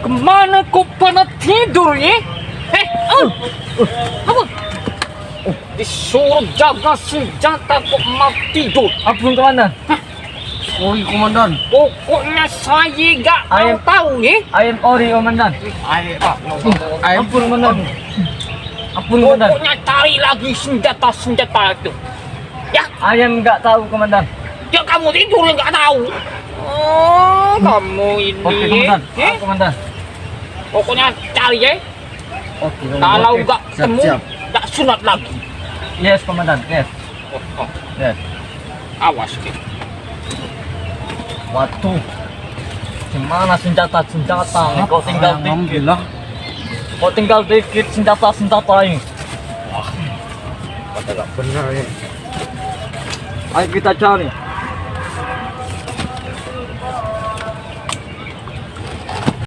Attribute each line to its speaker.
Speaker 1: Kemana kau pada tidur ya? Apa? Disuruh jaga senjata kok mau tidur.
Speaker 2: Ampun komandan. Sorry komandan.
Speaker 1: Pokoknya saya gak mau tahu ya.
Speaker 2: I am sorry komandan. Ampun komandan. Ampun komandan.
Speaker 1: Pokoknya cari lagi senjata-senjata itu. Ya,
Speaker 2: I am nggak tahu komandan.
Speaker 1: ya kamu tidur yang gak tahu. Oh, kamu ini.
Speaker 2: Oke komandan.
Speaker 1: Ya?
Speaker 2: Komandan.
Speaker 1: Pokoknya cari ya.
Speaker 2: Oke komandan.
Speaker 1: Kalau
Speaker 2: Oke.
Speaker 1: nggak
Speaker 2: Siap,
Speaker 1: ketemu,
Speaker 2: siap.
Speaker 1: nggak sunat lagi.
Speaker 2: Yes komandan. Yes.
Speaker 1: Oh,
Speaker 2: Yes.
Speaker 1: awas ke.
Speaker 2: Waduh. Gimana senjata? Kau tinggal dikit. Kau tinggal dikit senjata ini.
Speaker 1: Pada gak benar ya.
Speaker 2: Ayo kita cari.